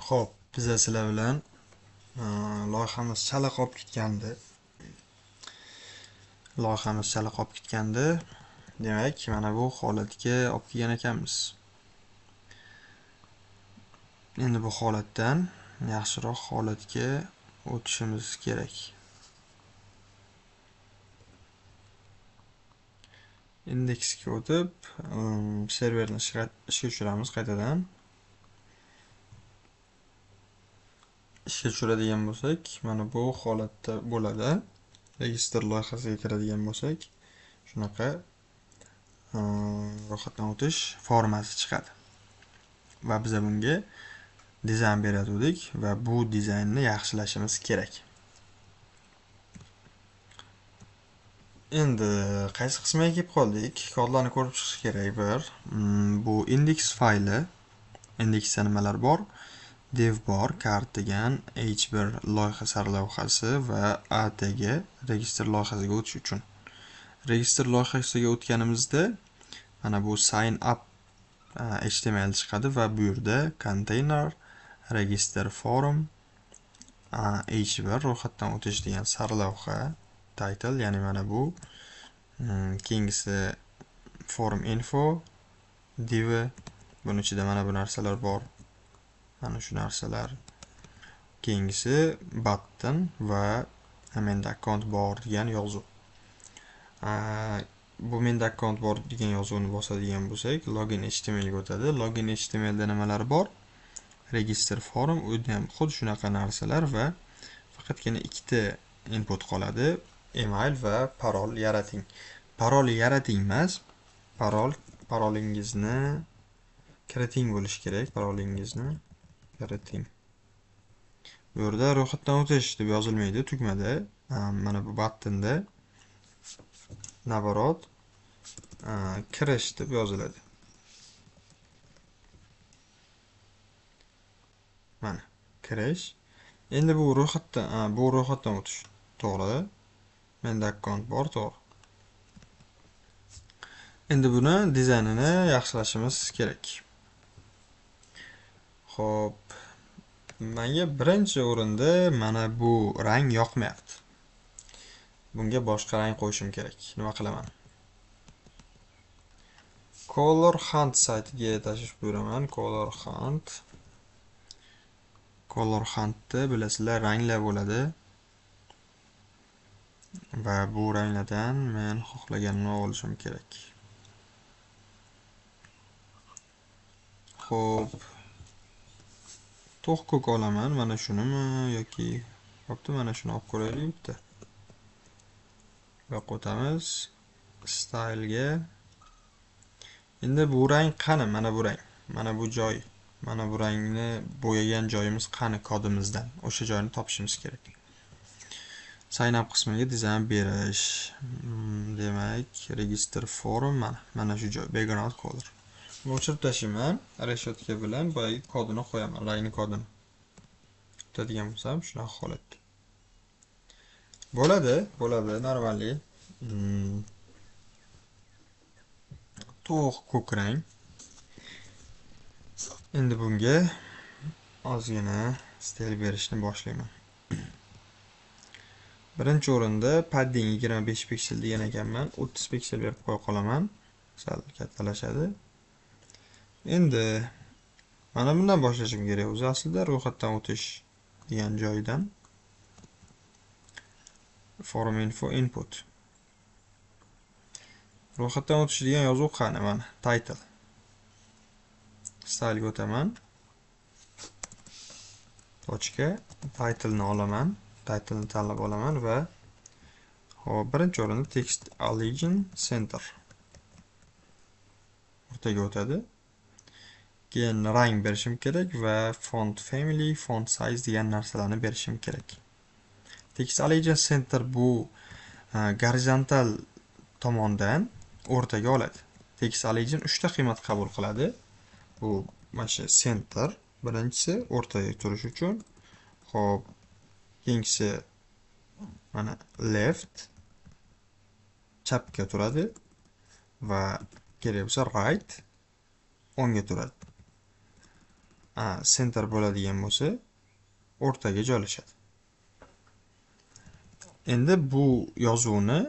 Xo'p, biz sizlar bilan loyihamiz chala qolib ketgandi. Demak, mana bu holatga olib kelgan ekanmiz. Endi bu holatdan yaxshiroq holatga o'tishimiz kerak. Indeksga o'tib, serverni ishga tushiramiz qaytadan. Ishga tushiradigan bo'lsak, mana bu holatda bo'ladi. Registr loyihasiga kiradigan bo'lsak, shunaqa ro'yxatdan o'tish formasi chiqadi. Va biz bunga dizayn beradidik va bu dizaynni yaxshilashimiz kerak. Endi qaysi qismiga kelib qoldik? Kodlarni ko'rib chiqish kerak bir. Bu index fayli. Indeksda nimalar bor? Dev bor, card degan H1 loyiha sarlavhasi va ATG registr loyihasiga o'tish uchun. Registr loyihasiga o'tganimizda mana bu sign up HTML chiqadi va bu yerda container register form H1 ro'yxatdan o'tish degan sarlavha title, ya'ni mana bu keyingisi form info div, buning ichida mana bu narsalar bor. Mana shu narsalar. Keyingisi button va menda account bor degan yozuv. Bu menda account bor degan yozuvni bosadigan bo'lsak, login html ga o'tadi. Login html da nimalar bor? Register form, u ham xuddi shunaqa narsalar va faqatgina ikkita input qoladi. Email va parol yarating. Parol yarating emas, parolingizni kiriting bo'lishi kerak. Parolingizni kiriting. Bu yerda ro'yxatdan o'tish deb yozilmaydi tugmada. Mana bu buttonda naborot kirish deb yoziladi. Mana kirish. Endi bu ro'yxatdan o'tish. To'g'ri. Menda akkaunt bor, to'g'ri. Endi buni dizaynini yaxshilashimiz kerak. Xo'p, menga birinchi o'rinda mana bu rang yoqmayapti. Bunga boshqa rang qo'yishim kerak. Nima qilaman? Color Hunt saytiga tashrif buyuraman. Color Huntda bilasizlar ranglar bo'ladi. Va bu ranglardan men xohlaganimni olishim kerak. Xo'p, to'q ko'k olaman. Mana shunimi yoki bo'pti, mana shuni olib ko'raylik bitta. Va o'tamiz style ga. Endi bu rang qani? Mana bu rang. Mana bu joy. Mana bu rangni bo'yagan joyimiz qani kodimizdan? O'sha joyni topishimiz kerak. Sign up qismiga dizayn berish. Demak, register form mana shu joy, background color. O'chirib tashlayman. Reshotka bilan boyagi kodini qo'yaman, rangni kodini. O'tadigan bo'lsam, shunaqa holatda. Bo'ladi, normalli. To'q ko'k rang. Endi bunga ozgina stil berishni boshlayman. Birinchi o'rinda padding 25 piksel degan ekanman. 30 piksel berib qo'ya qolaman. Sal kattalashadi. Endi mana bundan boshlashim kerak. O'zi aslida ro'yxatdan o'tish degan joydan. Form info input. Ro'yxatdan o'tish degan yozuv qani? Mana title. Style ga o'taman. Title ni olaman. Title ni tanlab olaman va hop, birinchi o'rinda text align center. O'rtaga o'tadi. Keyin rang berishim kerak va font family, font size degan narsalarni berishim kerak. Text align center bu gorizontal tomondan o'rtaga oladi. Text align 3 ta qiymat qabul qiladi. Bu mana shu center birinchisi o'rtaga turish uchun. Xo'p, keyingisi mana left chapga turadi va kerak bo'lsa right o'ngga turadi. center bo'ladigan bo'lsa, o'rtaga joylashadi. Endi bu yozuvni,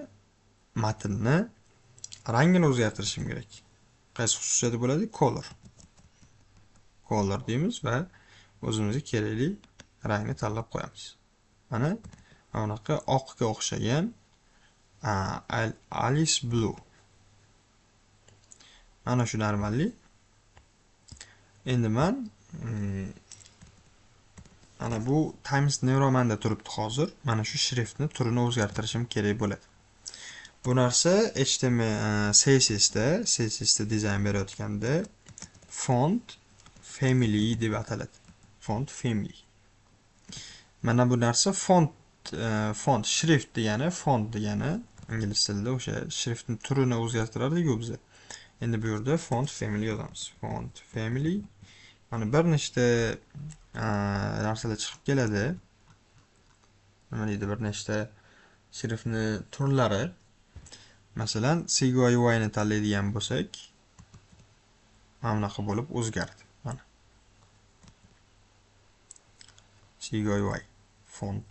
matnni rangini o'zgartirishim kerak. Qaysi xususiyati bo'ladi? Color deymiz va o'zimizga kerakli rangni tanlab qo'yamiz. Mana bunaqa oqga o'xshagan Alice Blue. Mana shu normalli. Endi men mana bu Times New Roman'da turibdi hozir. Mana shu shriftni turini o'zgartirishim kerak bo'ladi. Bu narsa HTML CSS'da dizayn berayotganda font family deb ataladi. Font family. Mana bu narsa font shrift degani, font degani ingliz tilida o'sha shriftning turini o'zgartirardik-ku biz. Endi bu yerda font family yozamiz. Font family. Mana bir nechta narsalar chiqib keladi. Nima deydi, bir nechta shriftni turlari. Masalan, CGI ni tanlaydigan bo'lsak, mana bunaqa bo'lib o'zgardi. Mana. CGI font.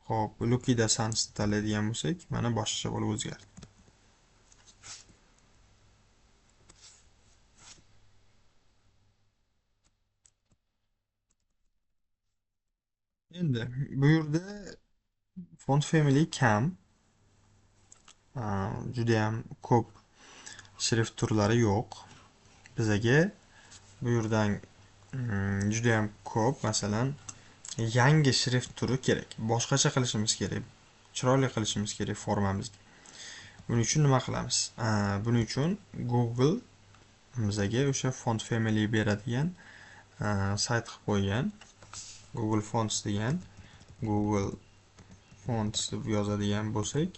Xo'p, Lukida Sans tanlaydigan bo'lsak, mana boshqacha bo'lib o'zgardi. Endi bu yerda font family kam. Juda ham ko'p shrift turlari yo'q. Bizaga bu yerdan juda ham ko'p, masalan, yangi shrift turi kerak. Boshqacha qilishimiz kerak. Chiroyli qilishimiz kerak formamizni. Buning uchun nima qilamiz? Buning uchun Google bizaga o'sha font family beradigan sayt qilib qo'ygan. Google Fonts degan, Google Fonts deb yozadigan bo'lsak,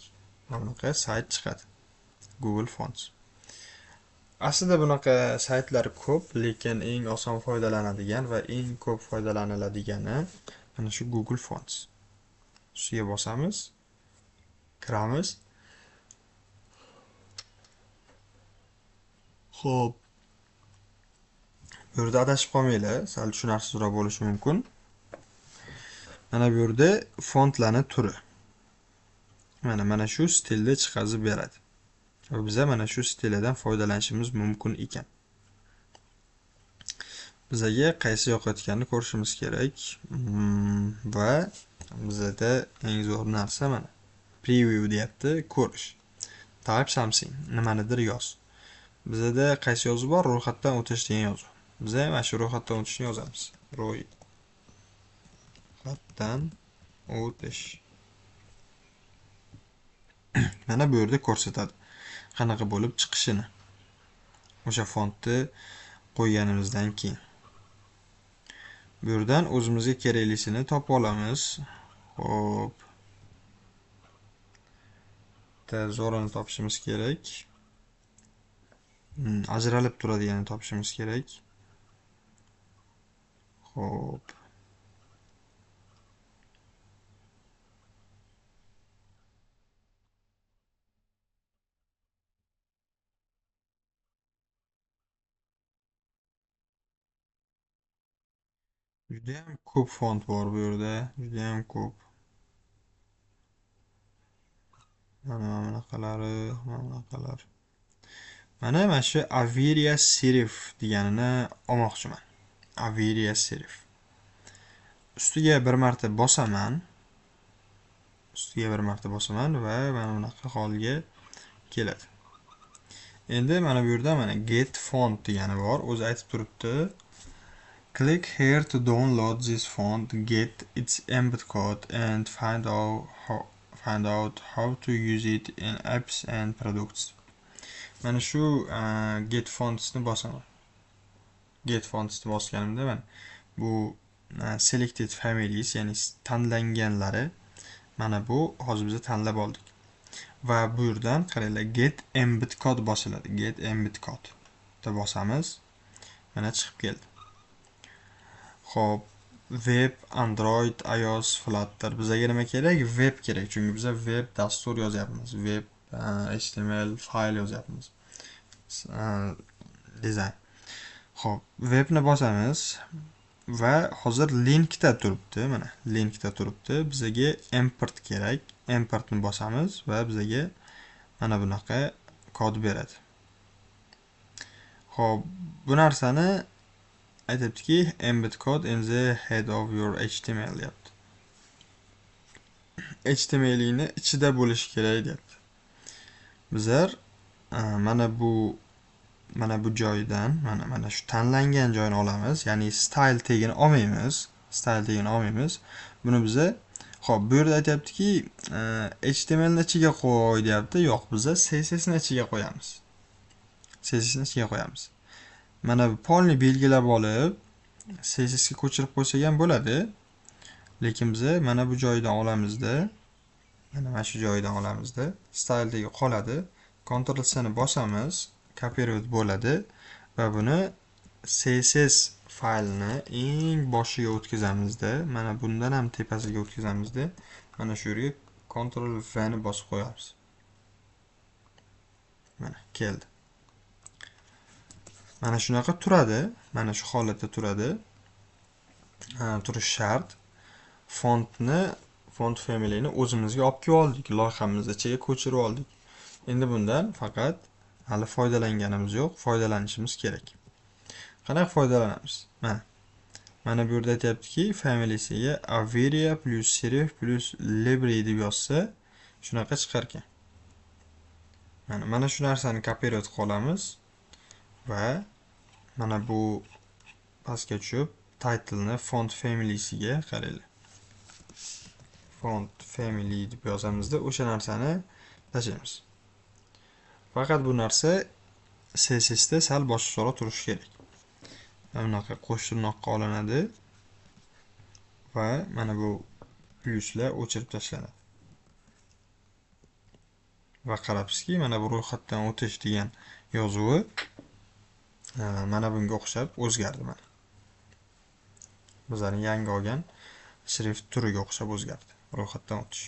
mana bunaqa sayt chiqadi. Google Fonts. Aslida bunaqa saytlar ko'p, lekin eng oson foydalanadigan va eng ko'p foydalaniladigani mana shu Google Fonts. Ustiga bosamiz, kiramiz. Xo'p. Bu yerda adashib qolmaylar, sal tushunarsizroq bo'lishi mumkin. Mana bu yerda fontlarning turi. Mana shu stilda chiqazib beradi. Va biz mana shu stildan foydalanishimiz mumkin ekan. Bizaga qaysi yoqayotganini ko'rishimiz kerak. Va bizda eng zo'r narsa mana preview deyapti, ko'rish. Type something, nimanidir yoz. Bizda qaysi yozuv bor? Ro'yxatdan o'tish degan yozuv. Biz mana shu ro'yxatdan o'tishni yozamiz. Ro'yxatdan o'tish. Mana bu yerda ko'rsatadi qanaqa bo'lib chiqishini. O'sha fontni qo'yganimizdan keyin. Bu yerdan o'zimizga keraklisini topib olamiz. Xo'p. Zo'rini topishimiz kerak. Ajralib turadiganini topishimiz kerak. Xo'p. Juda ham ko'p font bor bu yerda, juda ham ko'p. Mana bunaqalar. Mana shu Averia Serif deganini olmoqchiman. Averia Serif. Ustiga bir marta bosaman. Va mana bunaqa holga keladi. Endi mana bu yerda mana get font degani bor. O'zi aytib turibdi. Click here to download this font, get its embed code and find out how to use it in apps and products. Mana shu get fontsni bosaman. Get fontsni bosganimda mana bu selected families, ya'ni tanlanganlari, mana bu hozir biz tanlab oldik. Va bu yerdan qaranglar, get embed code bosiladi. Get embed code deb bosamiz. Mana chiqib keldi. Xo'p, web, Android, iOS, Flutter. Bizga nima kerak? Web kerak. Chunki biz web dastur yozyapmiz. Web HTML fayl yozyapmiz. dizayn. Xo'p, webni bosamiz va hozir linkda turibdi. Mana linkda turibdi. Bizga import kerak. Importni bosamiz va bizga mana bunaqa kod beradi. Xo'p, bu narsani aytibdiki, embed code in the head of your HTML deyapti. HTML'ini ichida bo'lishi kerak deyapti. Bizlar mana bu joydan mana shu tanlangan joyni olamiz, ya'ni style tagini olmaymiz. Buni biza xo'p, bu yerda aytayaptiki, HTML ni ichiga qo'y deyapti. Yo'q, biza CSS ni ichiga qo'yamiz. Mana bu polni belgilab olib, CSS ga ko'chirib qo'ysak ham bo'ladi. Lekin biza mana bu joydan olamizda, mana shu joydan olamizda, style tagi qoladi. Ctrl C ni bosamiz, kopировать bo'ladi va buni CSS faylini eng boshiga o'tkazamizda, mana bundan ham tepasiga o'tkazamizda, mana shu yerga Ctrl V ni bosib qo'yamiz. Mana keldi. Mana shunaqa turadi, mana shu holatda turadi. Turish shart. Font family'ni o'zimizga olib kelib oldik, loyihamiz ichiga ko'chirib oldik. Endi bundan faqat hali foydalanganimiz yo'q, foydalanishimiz kerak. Qanaqa foydalanamiz? Mana bu yerda aytayaptiki, family'siga Averia plus Serif plus Library deb yozsa, shunaqa chiqar ekan. Mana shu narsani kopировать qilamiz va mana bu pastga tushib, title'ni font family'siga qaraylik. Font family deb yozamizda, o'sha narsani tashlaymiz. Faqat bu narsa CSS da sal boshqacha turishi kerak. Bunaqa qo'shtirnoqqa olinadi va mana bu plyuslar o'chirib tashlanadi. Va qarabsizki, mana bu ro'yxatdan o'tish degan yozuvi mana bunga o'xshab o'zgardi. Mana bizlarning yangi olgan shrift turiga o'xshab o'zgardi. Ro'yxatdan o'tish.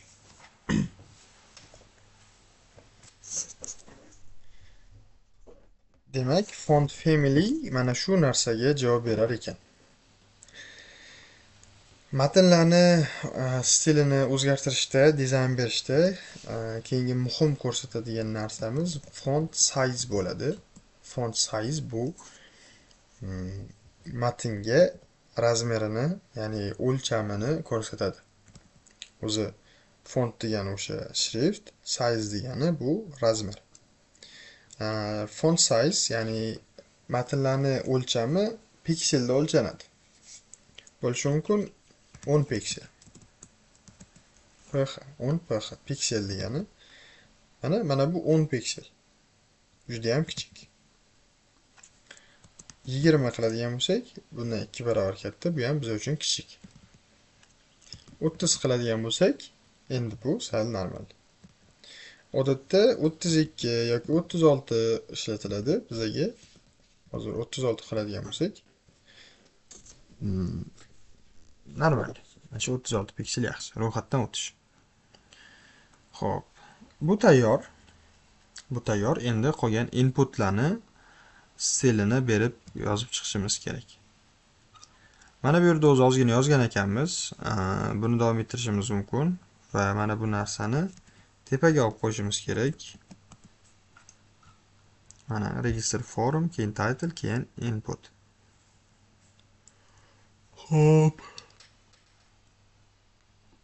Demak, font family mana shu narsaga javob berar ekan. Matnlarni stilini o'zgartirishda, dizayn berishda keyingi muhim ko'rsatadigan narsamiz font size bo'ladi. Font size bu matnga razmerini, ya'ni o'lchamini ko'rsatadi. O'zi font degani o'sha shrift, size degani bu razmer. Font size, ya'ni matnlarning o'lchami pikselda o'lchanadi. Bo'lishi mumkin 10 piksel. 10 px piksel degani mana bu 10 piksel. Juda ham kichik. 20 qiladigan bo'lsak, bundan 2 barobar katta, bu ham biz uchun kichik. 30 qiladigan bo'lsak, endi bu sal normal. Odatda 32 yoki 36 ishlatiladi bizga. Hozir 36 qiladigan bo'lsak, normal. Mana shu 36 piksel yaxshi, ro'yxatdan o'tish. Xo'p, bu tayyor. Endi qolgan inputlarni stilini berib yozib chiqishimiz kerak. Mana bu yerda o'z ozgina yozgan ekanmiz. Buni davom ettirishimiz mumkin va mana bu narsani tepaga olib qo'yishimiz kerak. Mana register form, keyin title, keyin input. Xo'p.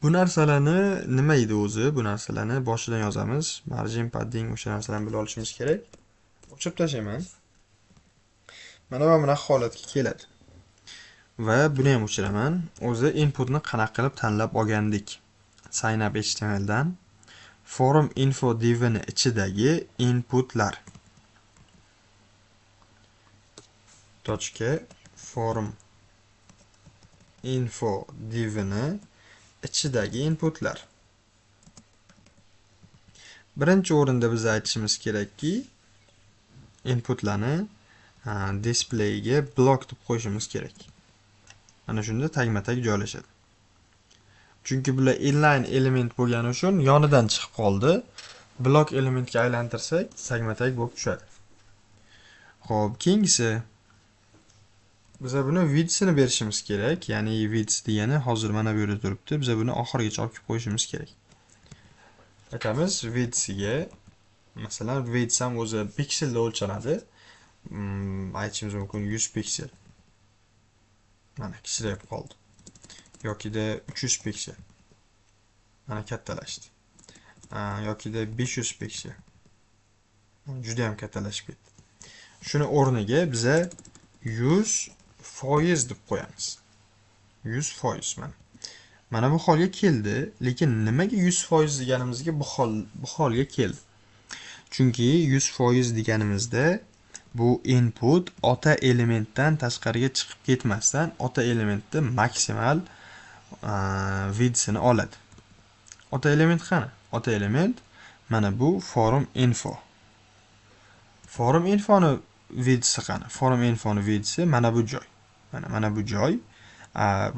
Bu narsalarni nima edi o'zi? Bu narsalarni boshidan yozamiz. Margin, padding, o'sha narsalarni bilib olishimiz kerak. O'chirib tashlayman. Mana bunaqa holatga keladi. Va buni ham o'chiraman. O'zi inputni qanaqa qilib tanlab olgandik? Sign up HTML dan form info divini ichidagi inputlar. Form info divini ichidagi inputlar. Birinchi o'rinda biz aytishimiz kerakki, inputlarni displayga blok deb qo'yishimiz kerak. Mana shunda tagma-tag joylashadi. Chunki bular inline element bo'lgani uchun yonidan chiqib qoldi. Blok elementga aylantirsak, tagma-tag bo'lib tushadi. Xo'p, keyingisi biza buni wids'ini berishimiz kerak. Ya'ni width degani hozir mana bu yerda turibdi. Biza buni oxirigacha olib kelib qo'yishimiz kerak. Aytamiz width'ga, masalan, width ham o'zi pikselda o'lchanadi. Aytishimiz mumkin 100 piksel. Mana kichrayib qoldi. Yokida 300 piksel. Mana kattalashdi. Yokida 500 piksel. Juda ham kattalashib ketdi. Shuni o'rniga biza 100% deb qo'yamiz. 100% mana. Mana bu holga keldi, lekin nimaga 100% deganimizga bu holga keldi? Chunki 100% deganimizda bu input ota elementdan tashqariga chiqib ketmasdan ota elementni maksimal width'ini oladi. Ota element qani? Ota element mana bu forum info. Forum infoni width'i qani? Forum infoni width'i mana bu joy. Mana bu joy.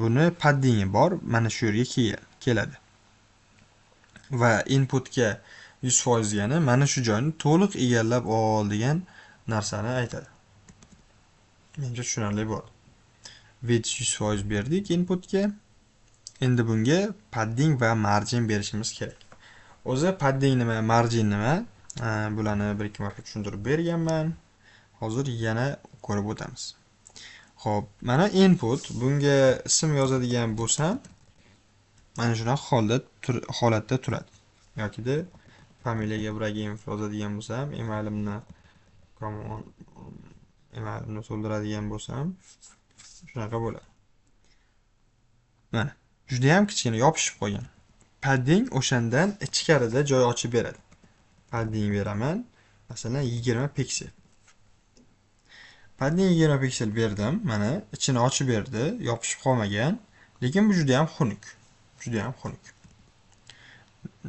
Buni paddingi bor, mana shu yerga keladi. Va inputga 100% degani mana shu joyni to'liq egallab ol degan narsani aytadi. Menimcha tushunarli bo'ldi. Width 100% berdik inputga. Endi bunga padding va margin berishimiz kerak. O'zi padding nima, margin nima? Bularni bir ikki marta tushuntirib berganman. Hozir yana ko'rib o'tamiz. Xo'p, mana input, bunga ism yozadigan bo'lsam, mana shunaqa holatda turadi. Yokida familiyaga Ibragimov yozadigan bo'lsam, emailimni to'ldiradigan bo'lsam, shunaqa bo'ladi. Mana, juda ham kichkina yopishib qolgan. Padding o'shandan ichkarida joy ochib beradi. Padding beraman, masalan 20 piksel. Padding 20 piksel berdim, mana ichini ochib berdi, yopishib qolmagan, lekin bu juda ham xunuk. Juda ham xunuk.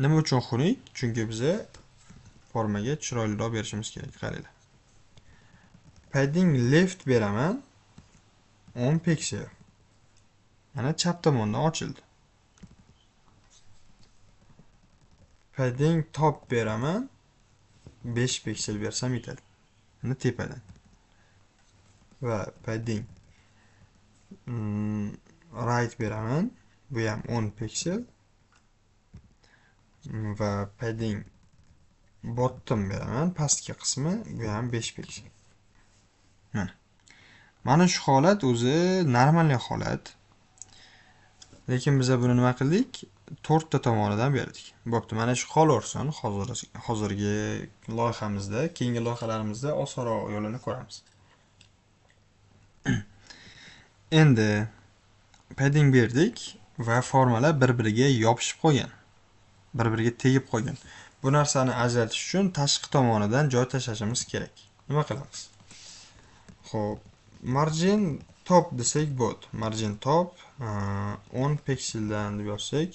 Nima uchun xunuk? Chunki biza formaga chiroyliroq berishimiz kerak, qaranglar. Padding left beraman 10 piksel. Mana chap tomondan ochildi. Padding top beraman 5 piksel bersam yetadi. Mana tepadan. Va padding right beraman, bu ham 10 piksel. Va padding bottom beraman, pastki qismi, bu ham 5 piksel. Mana shu holat o'zi normalniy holat. Lekin biz buni nima qildik? 4 ta tomonidan berdik. Bo'pti, mana shu qolaversin. Hozirgi loyihamizda, keyingi loyihalarimizda osonroq yo'lini ko'ramiz. Endi padding berdik va formalar bir-biriga yopishib qolgan. Bir-biriga tegib qolgan. Bu narsani ajratish uchun tashqi tomonidan joy tashlashimiz kerak. Nima qilamiz? Xo'p, margin top desak bo'ldi. Margin top 10 pikseldan deb yozsak,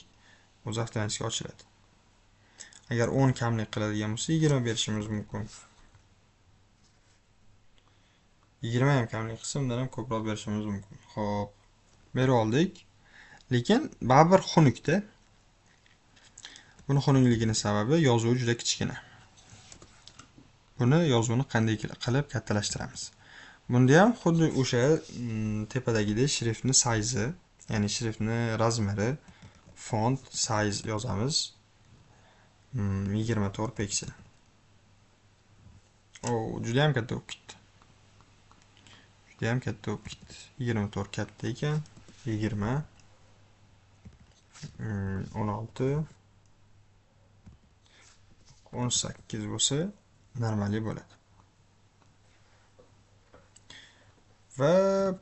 uzoqdanchga ochiladi. Agar 10 kamlik qiladigan bo'lsa, 20 berishimiz mumkin. 20 ham kamlik qilsa, undan ham ko'proq berishimiz mumkin. Xo'p, berib oldik. Lekin baribir xunukda. Buni xunukligining sababi yozuvi juda kichkina. Buni yozuvni qanday qilib kattalashtiramiz? Bunda ham xuddi o'sha tepadagidek shriftni size, ya'ni shriftni razmeri, font size yozamiz. 24 piksel. Juda ham katta bo'lib ketdi. 24 katta ekan. 20 16 18 bo'lsa normali bo'ladi. Va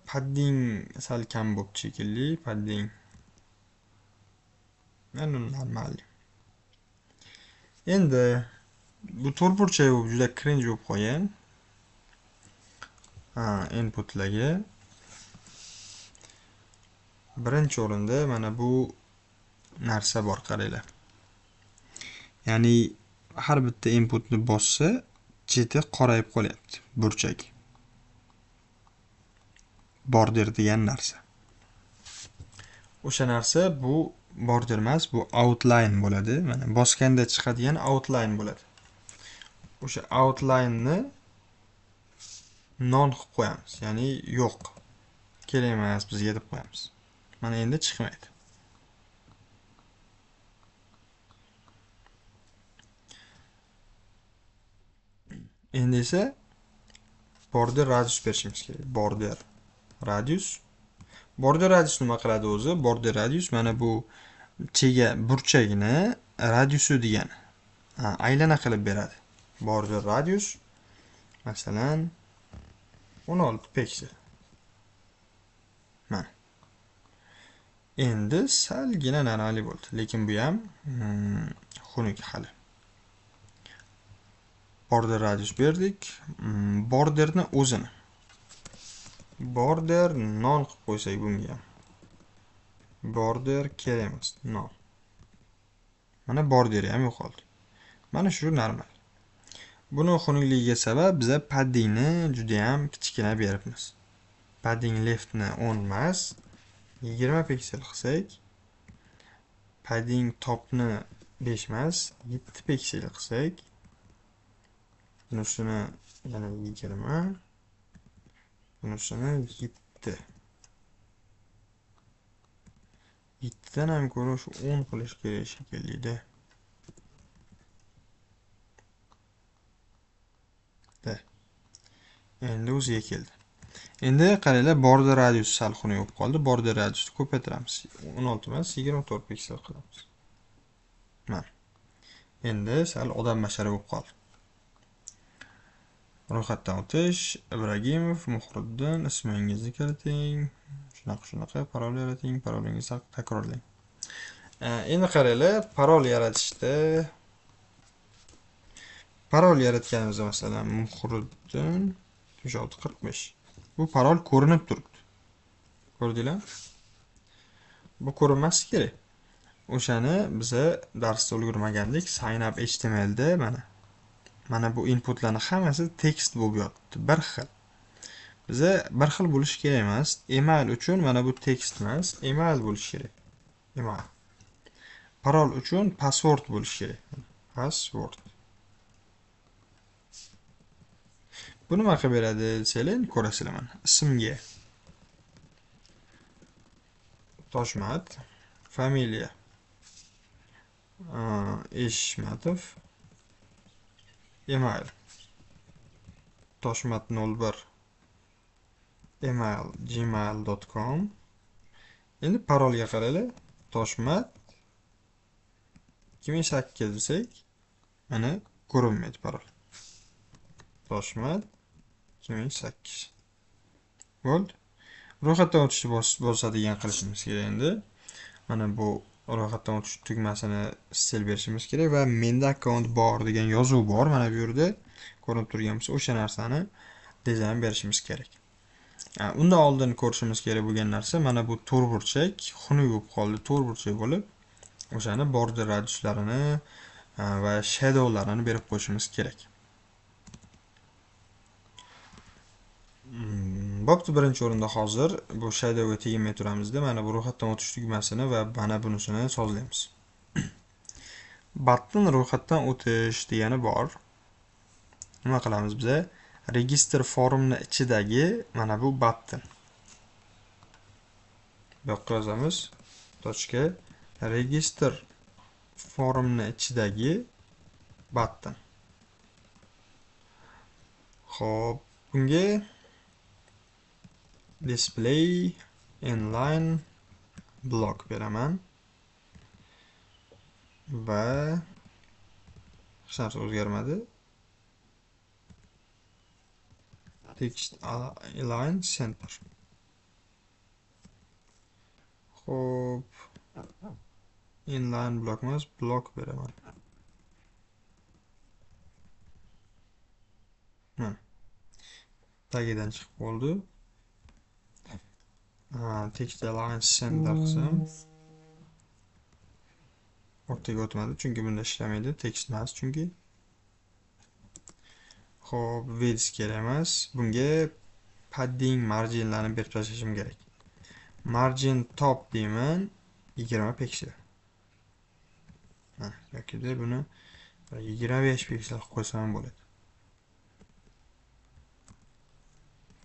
padding sal kam bo'lib shekilli, padding normal. Endi bu to'rtburchak bo'lib juda cringe bo'lib qolgan. Inputlarga birinchi o'rinda mana bu narsa bor, qaranglar. Ya'ni har bitta inputni bossa, cheti qorayib qolyapti, burchak. Border degan narsa. O'sha narsa bu border emas, bu outline bo'ladi. Mana bosganda chiqadigan outline bo'ladi. O'sha outline ni non qilib qo'yamiz. Ya'ni yo'q. Kerak emas bizga deb qo'yamiz. Mana endi chiqmaydi. Endi esa border radius berishimiz kerak. Border radius. Border radius nima qiladi o'zi? Border radius mana bu burchagini radiusi degani. Aylana qilib beradi. Border radius masalan 16 piksel. Mana. Endi salgina narali bo'ldi, lekin bu ham xunuk hali. Border radius berdik. Borderni o'zini. Border non qilib qo'ysak bunga ham. Border kerak emas, non. Mana border ham yo'qoldi. Mana shu normal. Buni xunukligiga sabab biza paddingni juda ham kichkina beribmiz. Padding leftni 10 emas, 20 piksel qilsak, padding topni 5 emas, 7 piksel qilsak, bunisini yana 20, bunisini 7. 7dan ham ko'ra shu 10 qilish kerak shekilli. Endi o'ziga keldi. Endi qaranglar, border radius sal xunuk bo'lib qoldi. Border radiusni ko'paytiramiz. 16 emas, 24 piksel qilamiz. Mana. Endi sal odammasharaq bo'lib qoldi. Ro'yxatdan o'tish, Ibragimov, Muhriddin, ismingizni kiriting, shunaqa parol yarating, parolingizni takrorlang. Endi qaranglar, parol yaratishda parol yaratganimizda masalan Muhriddin 7645. Bu parol ko'rinib turibdi. Ko'rdinglar? Bu ko'rinmasi kerak. O'shani biza darsda ulgurmagandik. Sign up HTML da mana bu inputlarning hammasi tekst bo'lib yotibdi. Bir xil. Biza bir xil bo'lishi kerak emas. Email uchun mana bu tekst emas, email bo'lishi kerak. Email. Parol uchun password bo'lishi kerak. Password. Bu nima qilib beradi desanglar, ko'rasizlar mana. Ismga Toshmat, familiya Eshmatov, email toshmat01 email gmail.com. Endi parolga qaranglar, Toshmat 2008 desak, mana ko'rinmaydi parol. Toshmat 2008. Bo'ldi. Ro'yxatdan o'tishni bosadigan qilishimiz kerak endi. Mana bu ro'yxatdan o'tish tugmasini stil berishimiz kerak va menda akkaunt bor degan yozuv bor. Mana bu yerda ko'rinib turgan bo'lsa, o'sha narsani dizayn berishimiz kerak. Undan oldin ko'rishimiz kerak bo'lgan narsa mana bu to'rtburchak xunuk bo'lib qoldi, to'rtburchak bo'lib, o'shani border radiuslarini va shadowlarini berib qo'yishimiz kerak. Bo'pti, birinchi o'rinda hozir bu shadowga teginmay turamizda. Mana bu ro'yxatdan o'tish tugmasini va mana bunisini sozlaymiz. Button ro'yxatdan o'tish degani bor. Nima qilamiz biza? Register forumni ichidagi mana bu button. Bu yoqqa yozamiz. Register forumni ichidagi button. Xo'p, bunga display inline block beraman va hech narsa o'zgarmadi. Text align center. Xo'p, inline block emas, block beraman. Tagidan chiqib qoldi. Text align center qilsam o'rtaga o'tmadi, chunki bunda ishlamaydi, text emas chunki. Xo'p, width kerak emas. Bunga padding marginlarni berib tashlashim kerak. Margin top deyman 20 piksel. Yoki buni 25 piksel qilib qo'ysam bo'ladi.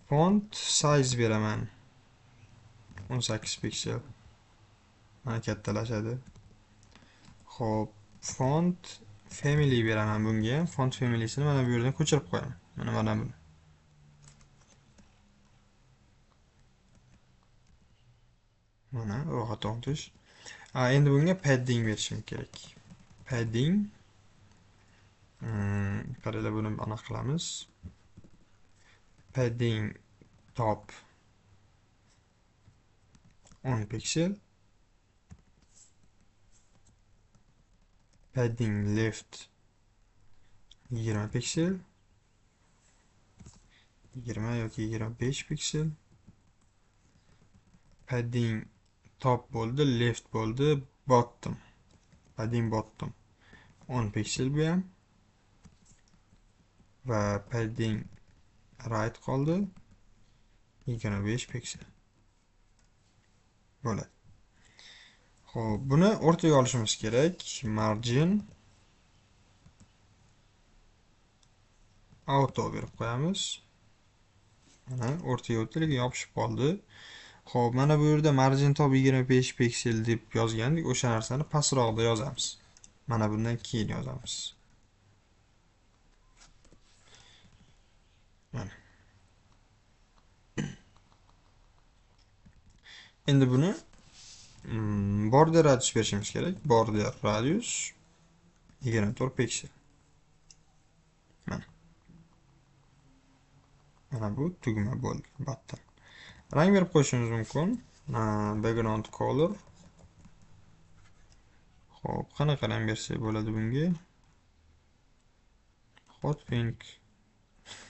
Font size beraman 18 piksel. Mana kattalashadi. Xo'p, font family beraman bunga. Font family'sini mana bu yerdan ko'chirib qo'yaman. Mana buni. Mana ro'yxatga o'tish. Endi bunga padding berishim kerak. Padding qaranglar, buni anaqa qilamiz. Padding top 10 piksel. Padding left 20 piksel. 20 yoki 25 piksel. Padding top bo'ldi, left bo'ldi, bottom. Padding bottom 10 piksel bu ham. Va padding right qoldi 25 piksel. Bo'ladi. Xo'p, buni o'rtaga olishimiz kerak. Margin auto berib qo'yamiz. Mana o'rtaga o'ttirib yopishib qoldi. Xo'p, mana bu yerda margin top 25 piksel deb yozgandik. O'sha narsani pastroqda yozamiz. Mana bundan keyin yozamiz. Mana. Endi buni border radius berishimiz kerak. Border radius 24 piksel. Mana bu tugma bo'ldi, button. Rang berib qo'yishimiz mumkin. Background color. Xo'p, qanaqa rang bersak bo'ladi bunga? Hot pink.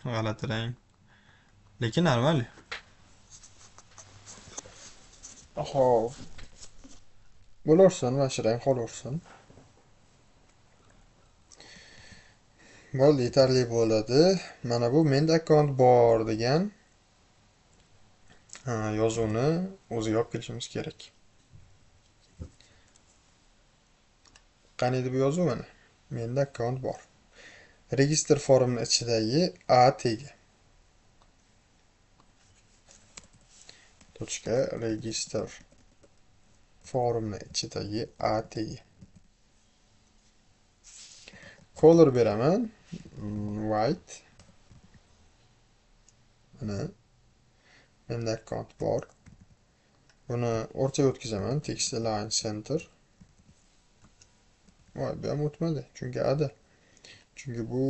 G'alati rang. Lekin normal. Xo'p. Bo'laversin, mana shu rang qolaversin. Bo'ldi, yetarli bo'ladi. Mana bu menda account bor degan yozuvni o'ziga olib kelishimiz kerak. Qani edi bu yozuv mana? Menda account bor. Register formning ichidagi A tegi. Register formning ichidagi A tegi. Color beraman. White. Mana. Menda account bor. Buni o'rtaga o'tkazaman. Text align center. Voy, bu ham o'tmadi. Chunki ada. Chunki bu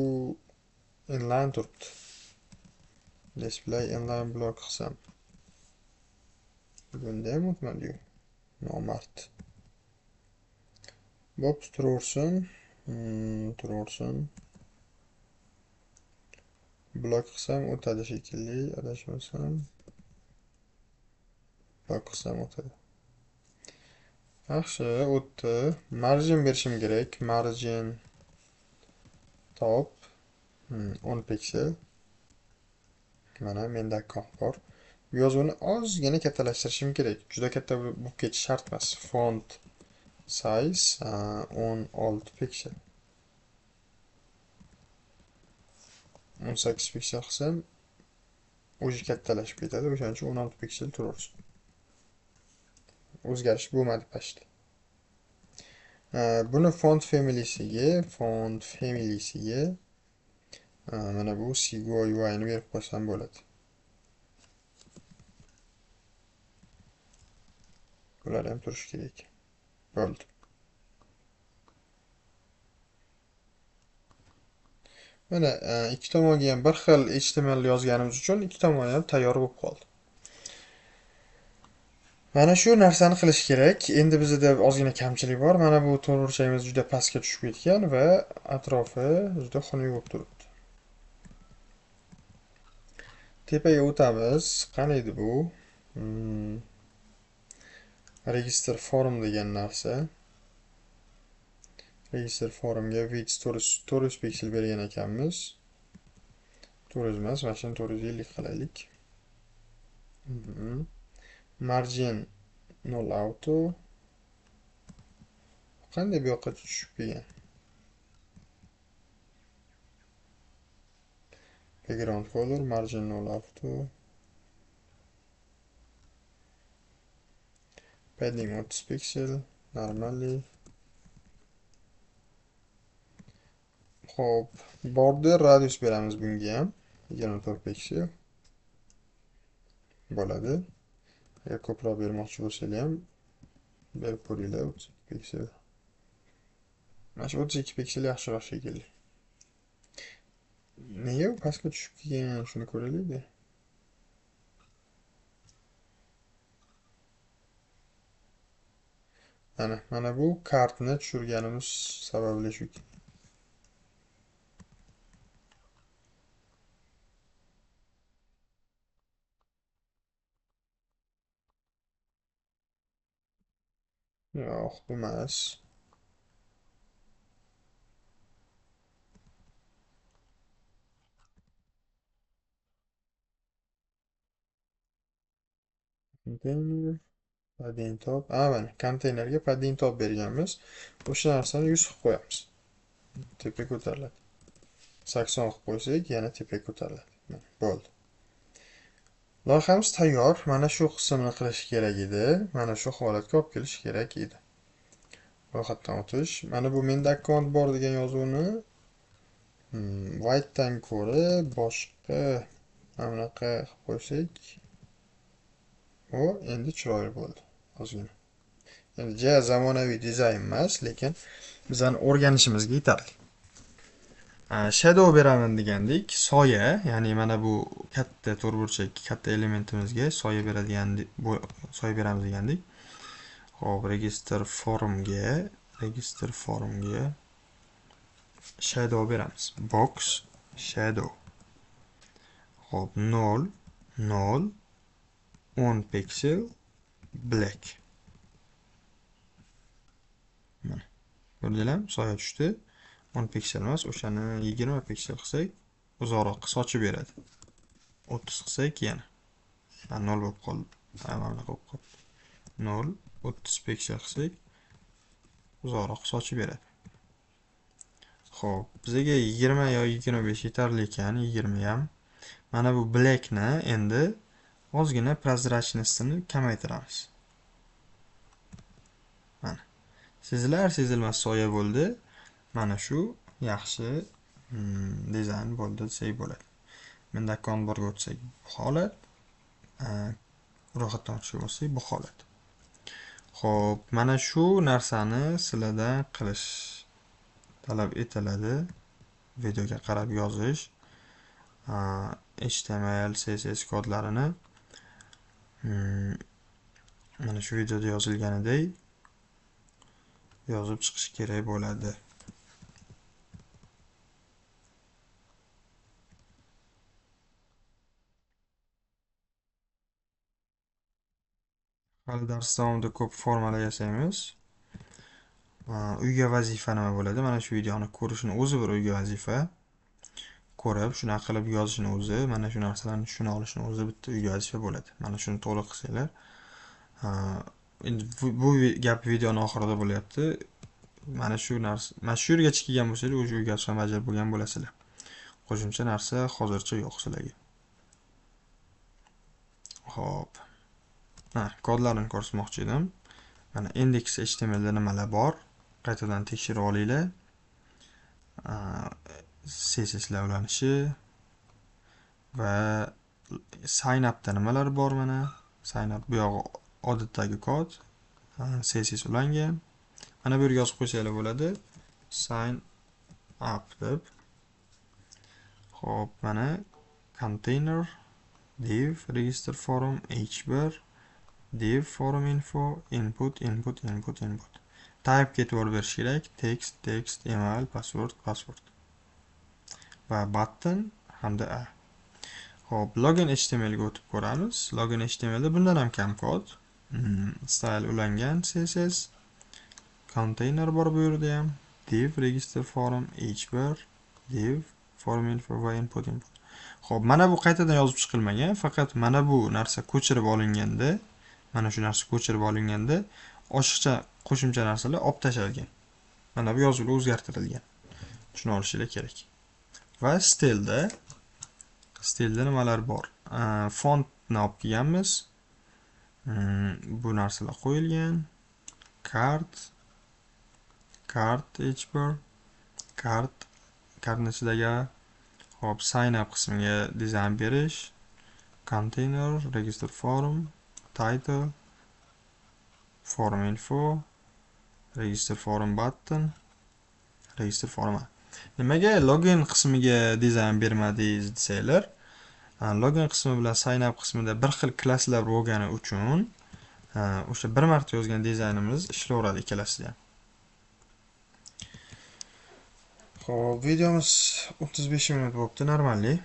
inline turibdi. Display inline block qilsam. Bunda ham o'tmadi-yu. Nomard. Bo'p, turaversin. Blok qilsam o'tadi shekilli, adashmasam. Blok qilsam o'tadi. Yaxshi, o'tdi. Margin berishim kerak. Margin top 10 piksel. Mana menda account bor. Bu yozuvni ozgina kattalashtirishim kerak. Juda katta bo'lib ketishi shart emas. Font size 16 piksel. 18 piksel qilsam o'zi kattalashib ketadi. O'shaning uchun 16 piksel turaversin. O'zgarish bo'lmadi pastda. Buni font family'siga mana bu Sigo UI ni berib qo'ysam bo'ladi. Bular ham turishi kerak. Bo'ldi. Mana ikki tomonga ham bir xil HTML yozganimiz uchun ikki tomon ham tayyor bo'lib qoldi. Mana shu narsani qilish kerak. Endi bizda ozgina kamchilik bor. Mana bu to'g'richamiz juda pastga tushib ketgan va atrofi juda xunuk bo'lib turibdi. Tepaga o'tamiz. Qani edi bu? Register form degan narsa. Register formga width 400 piksel bergan ekanmiz. 400 emas, mana shuni 450 qilaylik. Margin null auto. Qanday bu yoqqa tushib kelgan? Background color margin null auto. padding 30 piksel, normally. Xo'p, border radius beramiz bunga ham 24 piksel bo'ladi. Agar ko'proq bermoqchi bo'lsanglar ham berib ko'ringlar 32 piksel. Mana shu 32 piksel yaxshiroq shekilli. Nega u pastga tushib ketgan, shuni ko'raylik-da. Mana bu kartni tushirganimiz sababli shu. Yo'q, bu emas. Konteyner, padding top. Mana konteynerga padding top berganmiz. O'sha narsani 100 qilib qo'yamiz. Tepaga ko'tariladi. 80 qilib qo'ysak, yana tepaga ko'tariladi. Mana bo'ldi. Loyihamiz tayyor. Mana shu qismini qilish kerak edi. Mana shu holatga olib kelish kerak edi. Ro'yxatdan o'tish. Mana bu menda akkaunt bor degan yozuvni white'dan ko'ra boshqa mana bunaqa qilib qo'ysak, u endi chiroyli bo'ldi. Ozgina. Endi ja zamonaviy dizayn emas, lekin bizani o'rganishimizga yetarli. Shadow beraman degandik, soya, ya'ni mana bu katta to'rtburchak katta elementimizga soya beramiz degandik. Xo'p, register formga shadow beramiz. Box shadow. Xo'p, 0 10 pixel black. Mana. Ko'rdinglarmi? Soya tushdi. 10 piksel emas, o'shani 20 piksel qilsak, uzoqroq sochib beradi. 30 qilsak yana. 0 bo'lib qoldi. Mana bo'lib qoldi. 0 30 piksel qilsak, uzoqroq sochib beradi. Xo'p, bizga 20 yo 25 yetarli ekan, 20 ham. Mana bu blackni endi ozgina prozrachностini kamaytiramiz. Mana. Sezilmas soya bo'ldi. Mana shu yaxshi dizayn bo'ldi desak bo'ladi. Menda akkaunt borga o'tsak bu holat, ro'yxatdan o'tishga bo'lsak bu holat. Xo'p, mana shu narsani sizlardan qilish talab etiladi. Videoga qarab yozish, HTML, CSS kodlarini mana shu videoda yozilganidek yozib chiqish kerak bo'ladi. Hali dars davomida ko'p formalar yasaymiz. Uyga vazifa nima bo'ladi? Mana shu videoni ko'rishni o'zi bir uyga vazifa. Ko'rib, shunaqa qilib yozishni o'zi, mana shu narsalarni tushuna olishni o'zi bitta uyga vazifa bo'ladi. Mana shuni to'liq qilsanglar. Endi bu gap videoning oxirida bo'lyapti. Mana shu yergacha kelgan bo'lsangiz, o'sha uyga vazifa bajarib bo'lgan bo'lasizlar. Qo'shimcha narsa hozircha yo'q sizlarga. Xo'p. Kodlarni ko'rsatmoqchi edim. Mana index.html da nimalar bor? Qaytadan tekshirib olinglar. CSSlar ulanishi va sign up da nimalar bor mana? Sign up bu yog'i odatdagi kod. CSS ulangan. Mana bu yerga yozib qo'ysanglar bo'ladi. Sign up deb. Xo'p, mana container div register form h1 div form info input. Type ga e'tibor berish kerak. Text, email, password. Va button hamda a. Xo'p, login html ga o'tib ko'ramiz. Login html da bundan ham kam kod. Style ulangan css. Container bor bu yerda ham. Div register form h1 div form info va input. Xo'p, mana bu qaytadan yozib chiqilmagan, faqat mana bu narsa ko'chirib olinganda, oshiqcha qo'shimcha narsalar olib tashalgan. Mana bu yozuvlar o'zgartirilgan. Shuni olishinglar kerak. Va stilda nimalar bor? Fontni olib kelganmiz. Bu narsalar qo'yilgan. Kart H1 kartning ichidagi hop sign up qismiga dizayn berish, container, register form, title, form info, register form button, register form. Nimaga login qismiga dizayn bermadingiz desanglar, login qismi bilan sign up qismida bir xil klasslar bo'lgani uchun o'sha bir marta yozgan dizaynimiz ishlayveradi ikkalasida. Xo'p, videomiz 35 minut bo'libdi, normalniy.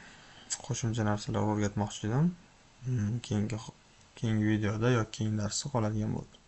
Qo'shimcha narsalar o'rgatmoqchi edim. Keyingi videoda yoki keyingi darsda qoladigan bo'ldi.